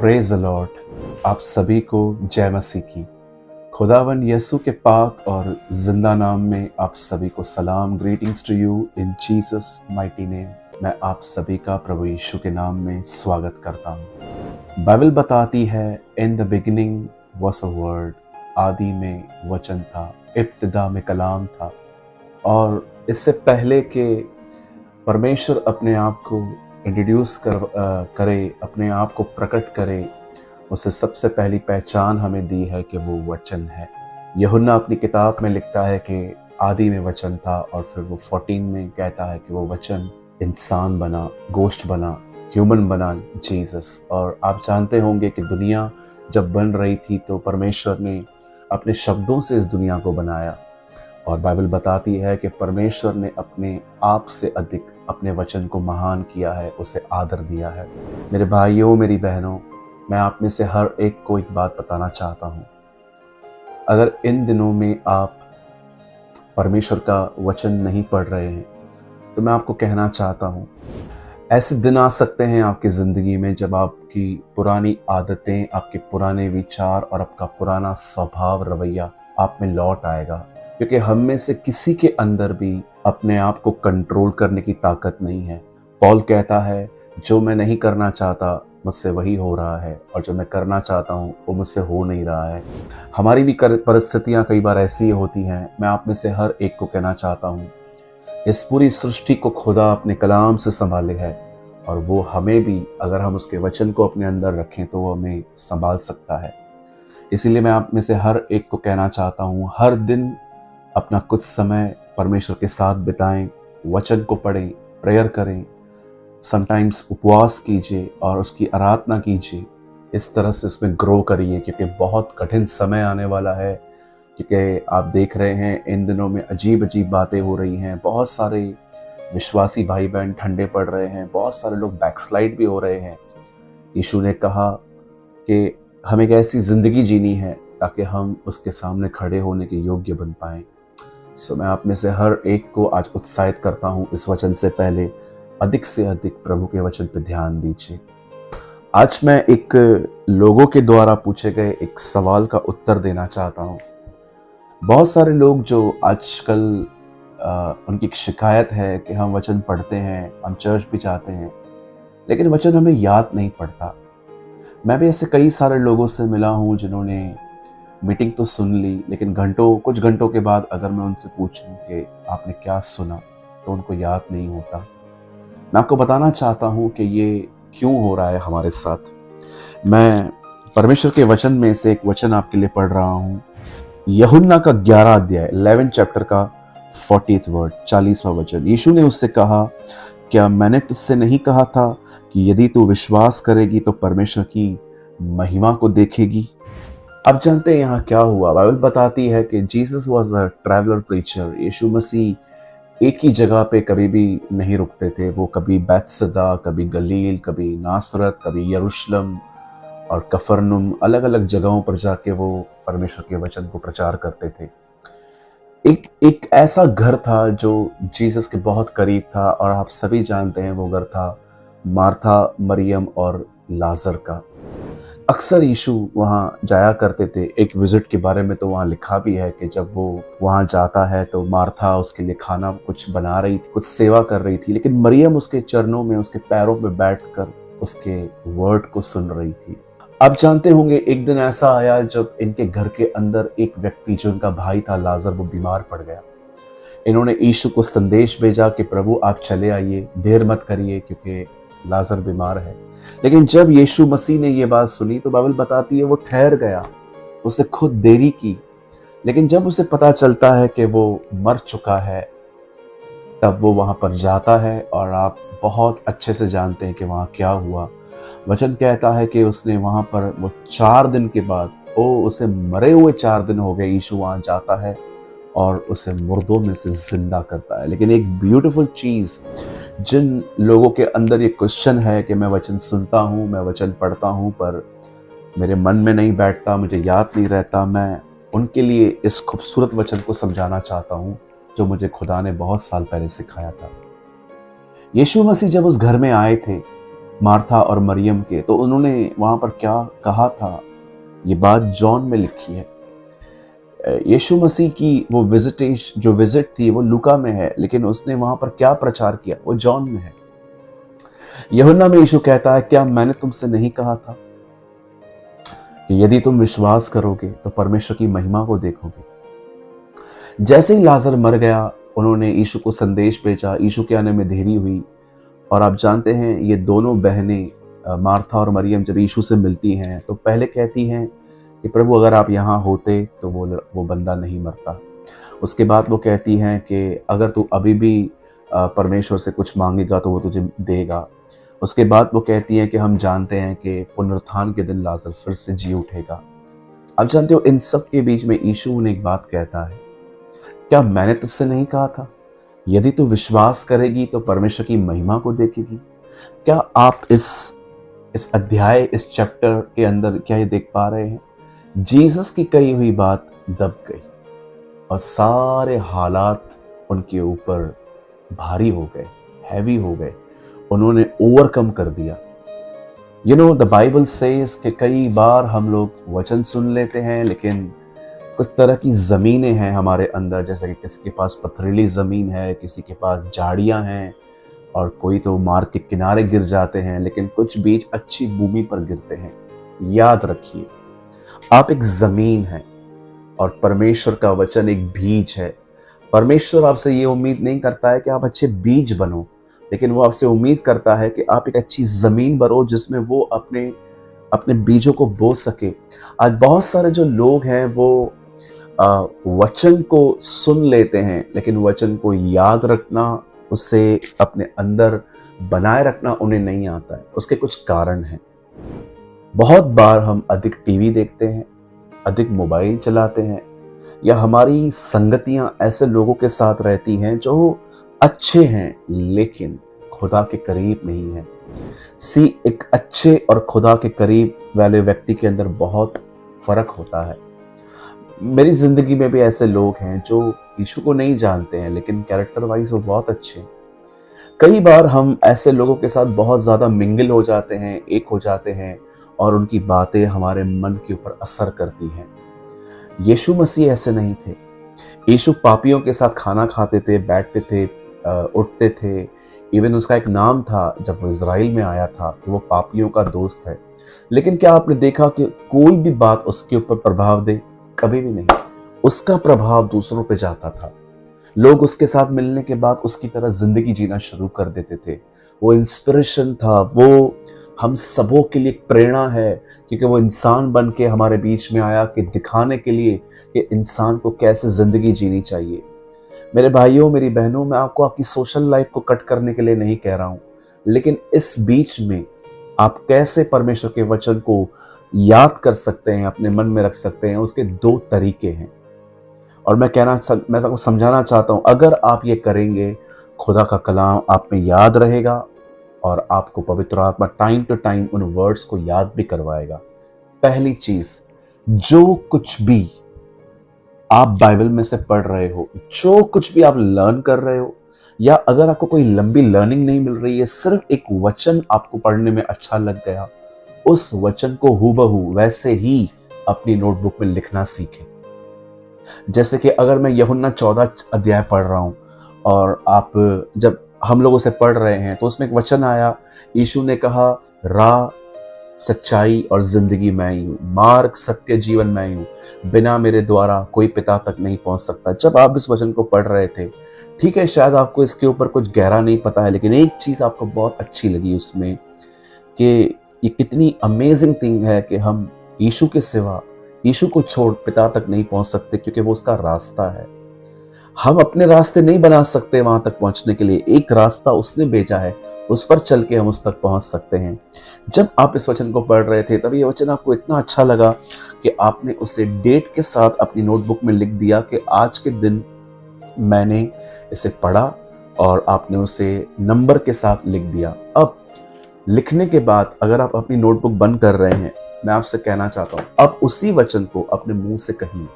Praise the Lord. आप सभी को जय मसीह की। खुदावन यसु के पाक और जिंदा नाम में आप सभी को सलाम। Greetings to you in Jesus mighty name. मैं आप सभी का प्रभु यीशु के नाम में स्वागत करता हूँ। बाइबल बताती है in the beginning was a word, आदि में वचन था, इब्तिदा में कलाम था। और इससे पहले के परमेश्वर अपने आप को इंट्रोड्यूस करे, अपने आप को प्रकट करे, उसे सबसे पहली पहचान हमें दी है कि वो वचन है। यूहन्ना अपनी किताब में लिखता है कि आदि में वचन था, और फिर वो 14 में कहता है कि वो वचन इंसान बना, गोश्त बना, ह्यूमन बना, जीसस। और आप जानते होंगे कि दुनिया जब बन रही थी तो परमेश्वर ने अपने शब्दों से इस दुनिया को बनाया। और बाइबल बताती है कि परमेश्वर ने अपने आप से अधिक अपने वचन को महान किया है, उसे आदर दिया है। मेरे भाइयों, मेरी बहनों, मैं आप में से हर एक को एक बात बताना चाहता हूँ। अगर इन दिनों में आप परमेश्वर का वचन नहीं पढ़ रहे हैं तो मैं आपको कहना चाहता हूँ, ऐसे दिन आ सकते हैं आपकी ज़िंदगी में जब आपकी पुरानी आदतें, आपके पुराने विचार और आपका पुराना स्वभाव, रवैया आप में लौट आएगा। क्योंकि हम में से किसी के अंदर भी अपने आप को कंट्रोल करने की ताकत नहीं है। पौल कहता है, जो मैं नहीं करना चाहता मुझसे वही हो रहा है, और जो मैं करना चाहता हूँ वो मुझसे हो नहीं रहा है। हमारी भी परिस्थितियाँ कई बार ऐसी होती हैं। मैं आप में से हर एक को कहना चाहता हूँ, इस पूरी सृष्टि को खुदा अपने कलाम से संभाले है, और वो हमें भी, अगर हम उसके वचन को अपने अंदर रखें तो वो हमें संभाल सकता है। इसीलिए मैं आप में से हर एक को कहना चाहता हूँ, हर दिन अपना कुछ समय परमेश्वर के साथ बिताएं, वचन को पढ़ें, प्रेयर करें, समटाइम्स उपवास कीजिए और उसकी आराधना कीजिए। इस तरह से उसमें ग्रो करिए, क्योंकि बहुत कठिन समय आने वाला है। क्योंकि आप देख रहे हैं इन दिनों में अजीब अजीब बातें हो रही हैं। बहुत सारे विश्वासी भाई बहन ठंडे पड़ रहे हैं, बहुत सारे लोग बैकस्लाइड भी हो रहे हैं। यीशु ने कहा कि हमें एक ऐसी ज़िंदगी जीनी है ताकि हम उसके सामने खड़े होने के योग्य बन पाएं। सो मैं आप में से हर एक को आज उत्साहित करता हूँ, इस वचन से पहले अधिक से अधिक प्रभु के वचन पर ध्यान दीजिए। आज मैं एक लोगों के द्वारा पूछे गए एक सवाल का उत्तर देना चाहता हूँ। बहुत सारे लोग जो आजकल उनकी एक शिकायत है कि हम वचन पढ़ते हैं, हम चर्च भी जाते हैं, लेकिन वचन हमें याद नहीं पड़ता। मैं भी ऐसे कई सारे लोगों से मिला हूँ जिन्होंने मीटिंग तो सुन ली, लेकिन कुछ घंटों के बाद अगर मैं उनसे पूछूं कि आपने क्या सुना, तो उनको याद नहीं होता। मैं आपको बताना चाहता हूँ कि ये क्यों हो रहा है हमारे साथ। मैं परमेश्वर के वचन में से एक वचन आपके लिए पढ़ रहा हूँ। यूहन्ना का 11 अध्याय 11 चैप्टर का 40th वर्ड, 40वां वचन। यीशु ने उससे कहा, क्या मैंने तुझसे नहीं कहा था कि यदि तू विश्वास करेगी तो परमेश्वर की महिमा को देखेगी। अब जानते हैं यहाँ क्या हुआ। बाइबल बताती है कि Jesus was a traveller preacher. यीशु मसीह एक ही जगह पे कभी भी नहीं रुकते थे। वो कभी बैतसदा, कभी गलील, कभी नासरत, कभी यरूशलेम और कफरनुम, अलग अलग जगहों पर जाके वो परमेश्वर के वचन को प्रचार करते थे। एक ऐसा घर था जो जीसस के बहुत करीब था, और आप सभी जानते हैं वो घर था मार्था, मरियम और लाजर का। अक्सर यीशु वहाँ जाया करते थे। एक विजिट के बारे में तो वहाँ लिखा भी है कि जब वो वहाँ जाता है तो मार्था उसके लिए खाना कुछ बना रही थी, कुछ सेवा कर रही थी, लेकिन मरियम उसके चरणों में, उसके पैरों में बैठकर उसके वर्ड को सुन रही थी। आप जानते होंगे एक दिन ऐसा आया जब इनके घर के अंदर एक व्यक्ति, जो इनका भाई था लाजर, वो बीमार पड़ गया। इन्होंने यीशु को संदेश भेजा कि प्रभु आप चले आइए, देर मत करिए, क्योंकि लाजर बीमार है। लेकिन जब यीशु मसीह ने ये बात सुनी तो बाइबल बताती है वो ठहर गया, उसने खुद देरी की। लेकिन जब उसे पता चलता है कि वो मर चुका है, तब वो वहां पर जाता है। और आप बहुत अच्छे से जानते हैं कि वहां क्या हुआ। वचन कहता है कि उसने वहां पर, वो 4 दिन के बाद, उसे मरे हुए 4 दिन हो गए, यीशु वहां जाता है और उसे मुर्दों में से जिंदा करता है। लेकिन एक ब्यूटीफुल चीज, जिन लोगों के अंदर ये क्वेश्चन है कि मैं वचन सुनता हूँ, मैं वचन पढ़ता हूँ, पर मेरे मन में नहीं बैठता, मुझे याद नहीं रहता, मैं उनके लिए इस खूबसूरत वचन को समझाना चाहता हूँ जो मुझे खुदा ने बहुत साल पहले सिखाया था। यीशु मसीह जब उस घर में आए थे मार्था और मरियम के, तो उन्होंने वहां पर क्या कहा था, ये बात जॉन में लिखी है। यीशु मसीह की वो जो विजिट थी वो लूका में है, लेकिन उसने वहां पर क्या प्रचार किया वो जॉन में है। यूहन्ना में यीशु कहता है, क्या मैंने तुमसे नहीं कहा था कि यदि तुम विश्वास करोगे तो परमेश्वर की महिमा को देखोगे। जैसे ही लाजर मर गया, उन्होंने यीशु को संदेश भेजा, यीशु के आने में देरी हुई। और आप जानते हैं ये दोनों बहनें मार्था और मरियम जब यीशु से मिलती हैं तो पहले कहती हैं कि प्रभु अगर आप यहाँ होते तो वो बंदा नहीं मरता। उसके बाद वो कहती हैं कि अगर तू अभी भी परमेश्वर से कुछ मांगेगा तो वो तुझे देगा। उसके बाद वो कहती हैं कि हम जानते हैं कि पुनरुत्थान के दिन लाजर फिर से जी उठेगा। आप जानते हो इन सब के बीच में यीशु उन्हें एक बात कहता है, क्या मैंने तुझसे नहीं कहा था यदि तू विश्वास करेगी तो परमेश्वर की महिमा को देखेगी। क्या आप इस अध्याय, इस चैप्टर के अंदर क्या ये देख पा रहे हैं? जीसस की कही हुई बात दब गई और सारे हालात उनके ऊपर भारी हो गए, हैवी हो गए। उन्होंने ओवरकम कर दिया। द बाइबल सेज कि कई बार हम लोग वचन सुन लेते हैं, लेकिन कुछ तरह की ज़मीनें हैं हमारे अंदर, जैसे कि किसी के पास पथरीली ज़मीन है, किसी के पास झाड़ियाँ हैं, और कोई तो मार्ग के किनारे गिर जाते हैं, लेकिन कुछ बीज अच्छी भूमि पर गिरते हैं। याद रखिए, आप एक ज़मीन हैं और परमेश्वर का वचन एक बीज है। परमेश्वर आपसे ये उम्मीद नहीं करता है कि आप अच्छे बीज बनो, लेकिन वो आपसे उम्मीद करता है कि आप एक अच्छी ज़मीन बनो जिसमें वो अपने बीजों को बो सके। आज बहुत सारे जो लोग हैं वो वचन को सुन लेते हैं, लेकिन वचन को याद रखना, उसे अपने अंदर बनाए रखना उन्हें नहीं आता है। उसके कुछ कारण हैं। बहुत बार हम अधिक टीवी देखते हैं, अधिक मोबाइल चलाते हैं, या हमारी संगतियां ऐसे लोगों के साथ रहती हैं जो अच्छे हैं लेकिन खुदा के करीब नहीं है। एक अच्छे और खुदा के करीब वाले व्यक्ति के अंदर बहुत फर्क होता है। मेरी जिंदगी में भी ऐसे लोग हैं जो यीशु को नहीं जानते हैं, लेकिन कैरेक्टर वाइज वो बहुत अच्छे हैं। कई बार हम ऐसे लोगों के साथ बहुत ज्यादा मिंगल हो जाते हैं, एक हो जाते हैं, और उनकी बातें हमारे मन के ऊपर असर करती हैं। यीशु मसीह ऐसे नहीं थे। यीशु पापियों के साथ खाना खाते थे, बैठते थे, उठते थे। इवन उसका एक नाम था जब वो इजराइल में आया था कि वो पापियों का दोस्त है। लेकिन क्या आपने देखा कि कोई भी बात उसके ऊपर प्रभाव दे? कभी भी नहीं। उसका प्रभाव दूसरों पे जाता था। लोग उसके साथ मिलने के बाद उसकी तरह जिंदगी जीना शुरू कर देते थे। वो इंस्पिरेशन था, वो हम सबों के लिए प्रेरणा है, क्योंकि वो इंसान बन के हमारे बीच में आया कि दिखाने के लिए कि इंसान को कैसे जिंदगी जीनी चाहिए। मेरे भाइयों, मेरी बहनों, मैं आपको आपकी सोशल लाइफ को कट करने के लिए नहीं कह रहा हूं, लेकिन इस बीच में आप कैसे परमेश्वर के वचन को याद कर सकते हैं, अपने मन में रख सकते हैं, उसके दो तरीके हैं। और मैं आपको समझाना चाहता हूं, अगर आप ये करेंगे, खुदा का कलाम आप में याद रहेगा और आपको पवित्र आत्मा टाइम टू टाइम उन वर्ड्स को याद भी करवाएगा। पहली चीज, जो कुछ भी आप बाइबल में से पढ़ रहे हो, जो कुछ भी आप लर्न कर रहे हो, या अगर आपको कोई लंबी लर्निंग नहीं मिल रही है, सिर्फ एक वचन आपको पढ़ने में अच्छा लग गया, उस वचन को हूबहू वैसे ही अपनी नोटबुक में लिखना सीखें। जैसे कि अगर मैं यूहन्ना 14 अध्याय पढ़ रहा हूं और आप जब हम लोगों से पढ़ रहे हैं तो उसमें एक वचन आया, यीशु ने कहा, राह, सच्चाई और जिंदगी मैं ही हूं, मार्ग, सत्य, जीवन मैं ही हूं, बिना मेरे द्वारा कोई पिता तक नहीं पहुंच सकता। जब आप इस वचन को पढ़ रहे थे, ठीक है, शायद आपको इसके ऊपर कुछ गहरा नहीं पता है, लेकिन एक चीज आपको बहुत अच्छी लगी उसमें कि ये कितनी अमेजिंग थिंग है कि हम यीशु के सिवा, यीशु को छोड़ पिता तक नहीं पहुंच सकते, क्योंकि वो उसका रास्ता है। हम अपने रास्ते नहीं बना सकते वहां तक पहुंचने के लिए, एक रास्ता उसने भेजा है, उस पर चल के हम उस तक पहुंच सकते हैं। जब आप इस वचन को पढ़ रहे थे तब ये वचन आपको इतना अच्छा लगा कि आपने उसे डेट के साथ अपनी नोटबुक में लिख दिया कि आज के दिन मैंने इसे पढ़ा, और आपने उसे नंबर के साथ लिख दिया। अब लिखने के बाद अगर आप अपनी नोटबुक बंद कर रहे हैं, मैं आपसे कहना चाहता हूं, अब उसी वचन को अपने मुंह से कहिए।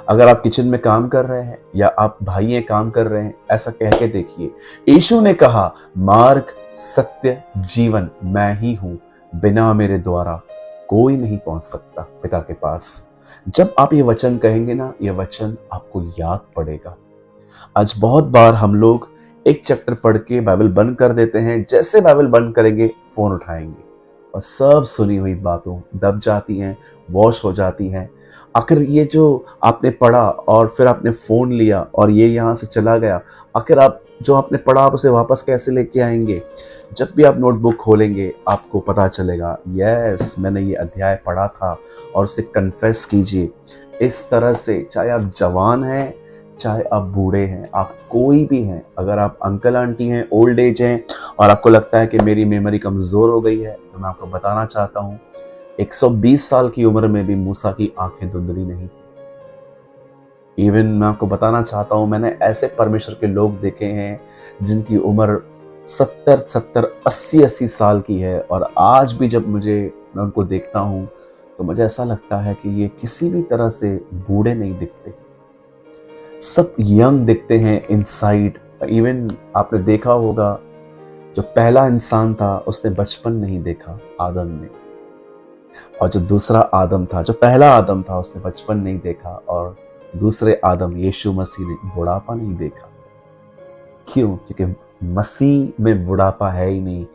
अगर आप किचन में काम कर रहे हैं या आप भाई काम कर रहे हैं, ऐसा कह के देखिए, यीशु ने कहा, मार्ग, सत्य, जीवन मैं ही हूं, बिना मेरे द्वारा कोई नहीं पहुंच सकता पिता के पास। जब आप ये वचन कहेंगे ना, ये वचन आपको याद पड़ेगा। आज बहुत बार हम लोग एक चैप्टर पढ़ के बाइबल बंद कर देते हैं, जैसे बाइबल बंद करेंगे फोन उठाएंगे और सब सुनी हुई बातों दब जाती हैं, वॉश हो जाती हैं। आखिर ये जो आपने पढ़ा और फिर आपने फोन लिया और ये यहाँ से चला गया, आखिर आप जो आपने पढ़ा आप उसे वापस कैसे लेके आएंगे? जब भी आप नोटबुक खोलेंगे आपको पता चलेगा, यस मैंने ये अध्याय पढ़ा था, और उसे कन्फेस कीजिए। इस तरह से, चाहे आप जवान हैं, चाहे आप बूढ़े हैं, आप कोई भी हैं, अगर आप अंकल आंटी हैं, ओल्ड एज हैं और आपको लगता है कि मेरी मेमोरी कमज़ोर हो गई है, तो मैं आपको बताना चाहता हूँ 120 साल की उम्र में भी मूसा की आंखें धुंधली नहीं थी। इवन मैं आपको बताना चाहता हूँ, मैंने ऐसे परमेश्वर के लोग देखे हैं जिनकी उम्र 70, 80 साल की है, और आज भी जब मैं उनको देखता हूँ तो मुझे ऐसा लगता है कि ये किसी भी तरह से बूढ़े नहीं दिखते, सब यंग दिखते हैं इनसाइड। इवन आपने देखा होगा, जो पहला इंसान था उसने बचपन नहीं देखा, आदम ने, और जो दूसरा आदम था, जो पहला आदम था, उसने बचपन नहीं देखा, और दूसरे आदम यीशु मसीह ने बुढ़ापा नहीं देखा। क्यों? क्योंकि मसीह में बुढ़ापा है ही नहीं।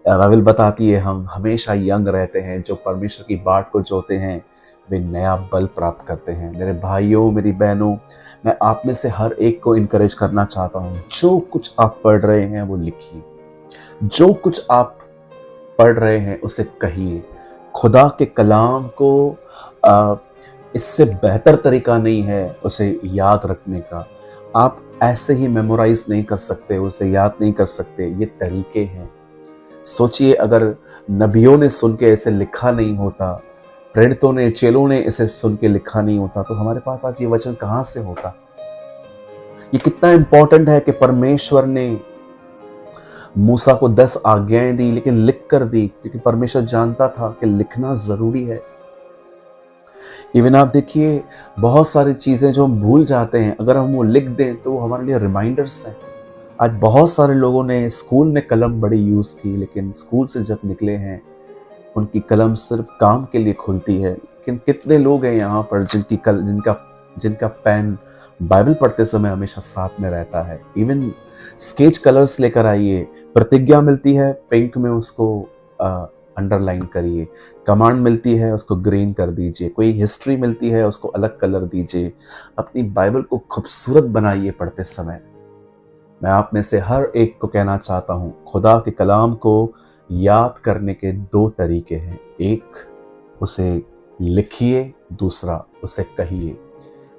बाइबल बताती है हम हमेशा यंग रहते हैं। जो परमेश्वर की बाट को जोते हैं वे नया बल प्राप्त करते हैं। मेरे भाइयों, मेरी बहनों, मैं आप में से हर एक को इनकरेज करना चाहता हूँ, जो कुछ आप पढ़ रहे हैं वो लिखिए, जो कुछ आप पढ़ रहे हैं उसे कहिए। खुदा के कलाम को इससे बेहतर तरीका नहीं है उसे याद रखने का। आप ऐसे ही मेमोराइज नहीं कर सकते, उसे याद नहीं कर सकते, ये तरीके हैं। सोचिए, अगर नबियों ने सुन के इसे लिखा नहीं होता, प्रेरितों ने, चेलों ने इसे सुन के लिखा नहीं होता, तो हमारे पास आज ये वचन कहां से होता? ये कितना इंपॉर्टेंट है कि परमेश्वर ने मूसा को 10 आज्ञाएं दी, लेकिन लिख कर दी, क्योंकि परमेश्वर जानता था कि लिखना जरूरी है। इवन आप देखिए, बहुत सारी चीजें जो हम भूल जाते हैं, अगर हम वो लिख दें तो वो हमारे लिए रिमाइंडर्स हैं। आज बहुत सारे लोगों ने स्कूल में कलम बड़ी यूज की, लेकिन स्कूल से जब निकले हैं उनकी कलम सिर्फ काम के लिए खुलती है। लेकिन कितने लोग हैं यहाँ पर जिनका पेन बाइबल पढ़ते समय हमेशा साथ में रहता है। इवन स्केच कलर्स लेकर आइए, प्रतिज्ञा मिलती है, पिंक में उसको अंडरलाइन करिए, कमांड मिलती है उसको ग्रीन कर दीजिए, कोई हिस्ट्री मिलती है उसको अलग कलर दीजिए। अपनी बाइबल को खूबसूरत बनाइए पढ़ते समय। मैं आप में से हर एक को कहना चाहता हूँ, खुदा के कलाम को याद करने के 2 तरीके हैं। एक, उसे लिखिए, दूसरा उसे कहिए।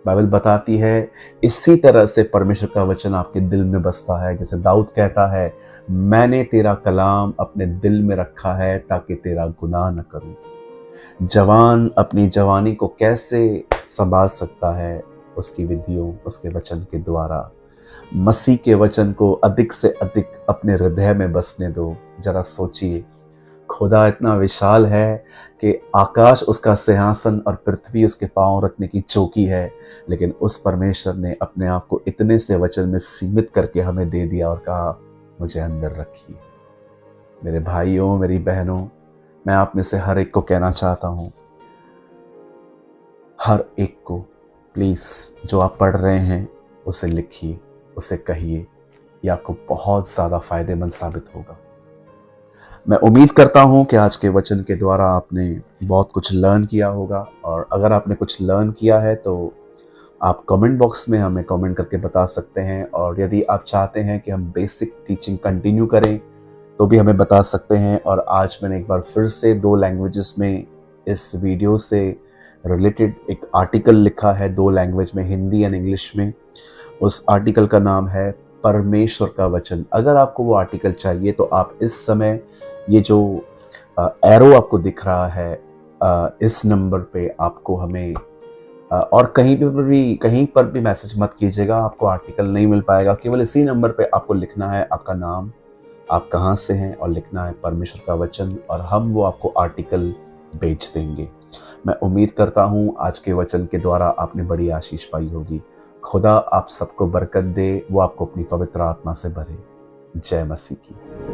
बाइबल बताती है इसी तरह से परमेश्वर का वचन आपके दिल में बसता है। जैसे दाऊद कहता है, मैंने तेरा कलाम अपने दिल में रखा है ताकि तेरा गुनाह न करूं। जवान अपनी जवानी को कैसे संभाल सकता है? उसकी विधियों, उसके वचन के द्वारा। मसीह के वचन को अधिक से अधिक अपने हृदय में बसने दो। जरा सोचिए, खुदा इतना विशाल है कि आकाश उसका सिंहासन और पृथ्वी उसके पांव रखने की चौकी है, लेकिन उस परमेश्वर ने अपने आप को इतने से वचन में सीमित करके हमें दे दिया और कहा, मुझे अंदर रखिए। मेरे भाइयों, मेरी बहनों, मैं आप में से हर एक को कहना चाहता हूं, हर एक को प्लीज, जो आप पढ़ रहे हैं उसे लिखिए, उसे कहिए। यह आपको बहुत ज़्यादा फायदेमंद साबित होगा। मैं उम्मीद करता हूं कि आज के वचन के द्वारा आपने बहुत कुछ लर्न किया होगा, और अगर आपने कुछ लर्न किया है तो आप कमेंट बॉक्स में हमें कमेंट करके बता सकते हैं। और यदि आप चाहते हैं कि हम बेसिक टीचिंग कंटिन्यू करें तो भी हमें बता सकते हैं। और आज मैंने एक बार फिर से 2 लैंग्वेजेस में इस वीडियो से रिलेटेड एक आर्टिकल लिखा है, 2 लैंग्वेज में, हिंदी एंड इंग्लिश में। उस आर्टिकल का नाम है परमेश्वर का वचन। अगर आपको वो आर्टिकल चाहिए तो आप इस समय ये जो एरो आपको दिख रहा है, इस नंबर पे आपको हमें और कहीं पर भी मैसेज मत कीजिएगा, आपको आर्टिकल नहीं मिल पाएगा। केवल इसी नंबर पे आपको लिखना है आपका नाम, आप कहाँ से हैं, और लिखना है परमेश्वर का वचन, और हम वो आपको आर्टिकल भेज देंगे। मैं उम्मीद करता हूँ आज के वचन के द्वारा आपने बड़ी आशीष पाई होगी। खुदा आप सबको बरकत दे, वो आपको अपनी पवित्र आत्मा से भरे। जय मसीह की।